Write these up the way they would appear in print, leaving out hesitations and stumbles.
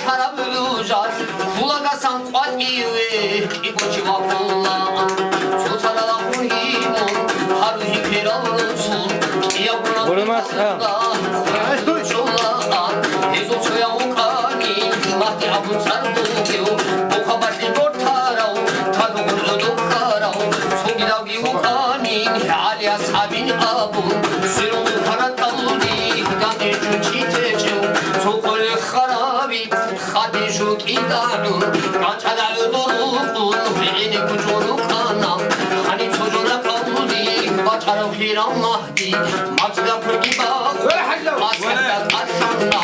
harap olacak Kulagasan kuat gibi İboçi vakulla Tutarala huhimun Haruhi peralunsun Vurmaz ha. Ezo çoya ukani Mahdi abun sardukiyo Bukabati bortarao Tadı kurdu karao Sogirav gi ukani Ali ashabin abun Sirun karatavuni Gandhi juchi teçev Sokol kharabi Khadi juk idanun Gançadalı dolukun Beni kucunu kanam Hani çocuğuna kavuni Baçarım hiram mahdi Maçda pırgi bak Askerler arşanla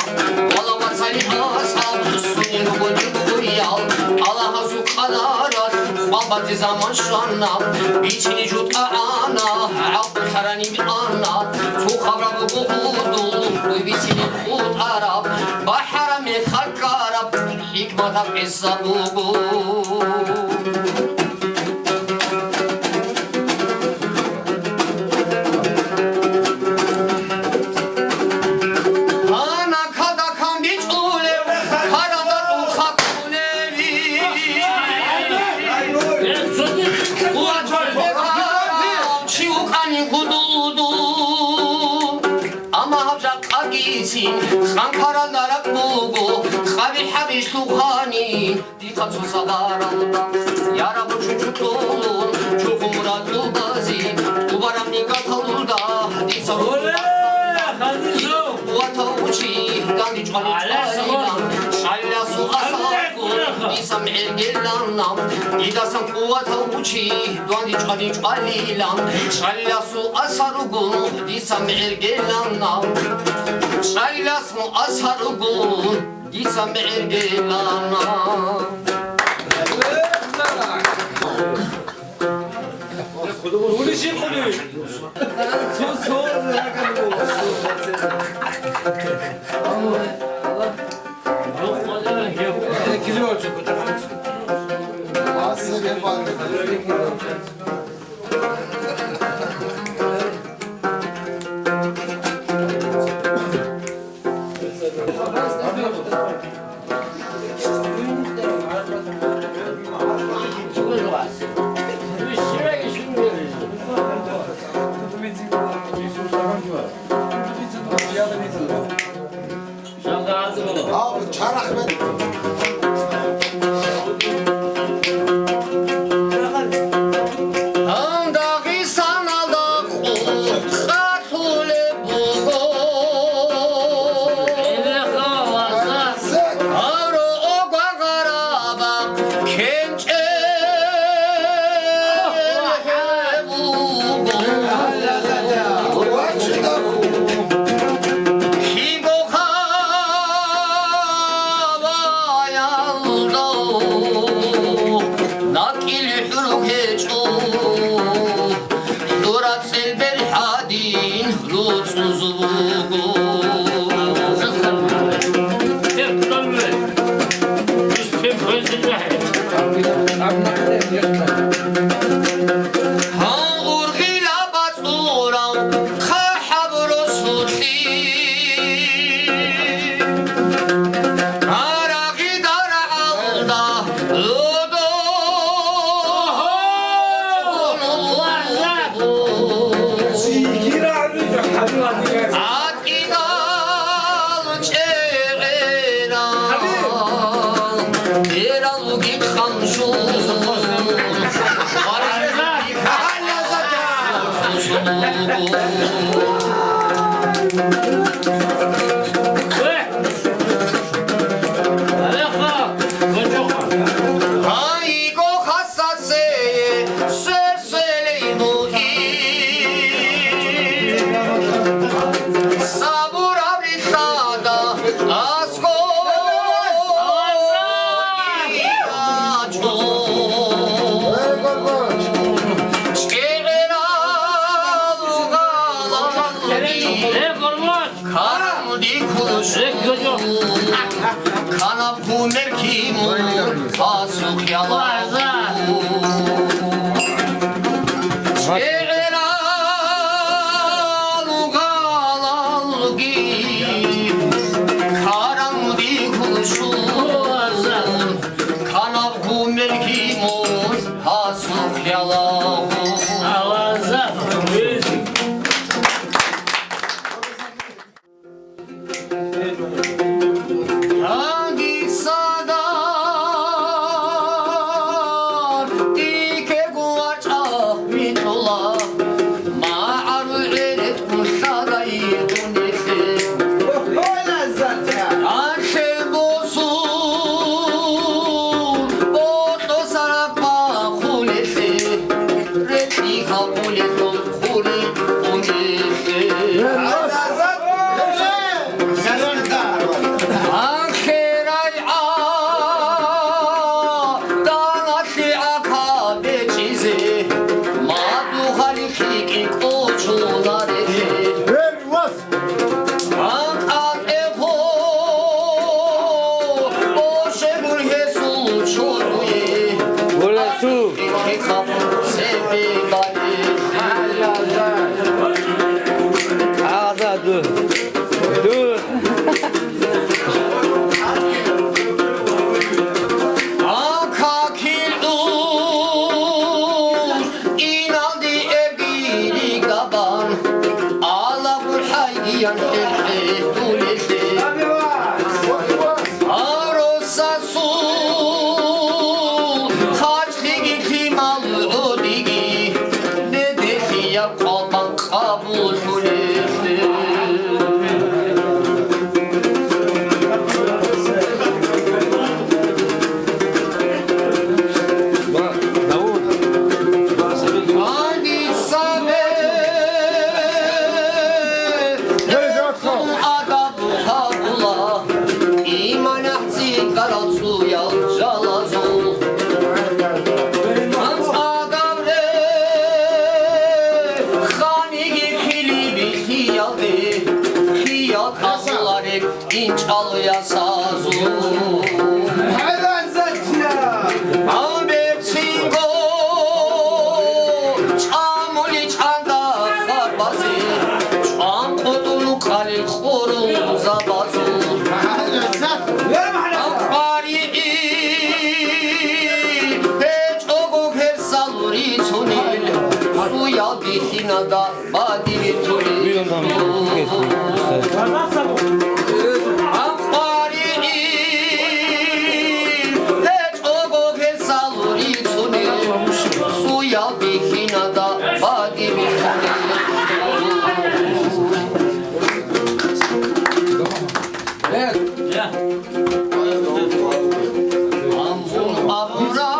Valla masali asab Sunir vücut kuyal Allah'a su kanarat Babacı zaman şanna İçini jut ana Abdü harani bir ana Tu kavramı kuhudu Duy bitini kut arab Baharami hakarab Hikmata kissa bugu Ankaralara bugu, Xavi Habiş Lughani, Dikkat Susadaralda, Yara bu çocuk olun, çok muratlı bazi, Ubaram Nigat Alda, Disa Vatavuçi, Gandhi Çali Çalilan, Şalla Su Asakun, Disa Mergelanam, Didasan Vatavuçi, Gandhi Çali Çalilan, Şalla Su Asargun, Disa Mergelanam, Şaylas mu asargun Disa mergelana 우리 신분이 Abi çarak ben. Kanapu merkimu Pasuk yalahu Şe'eralu galalgi Karanlık kuşu da badiri tuli Ampari Hiç ogo kesaluri tuli Suya bikina da badiri tuli Amun abura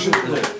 Şükür.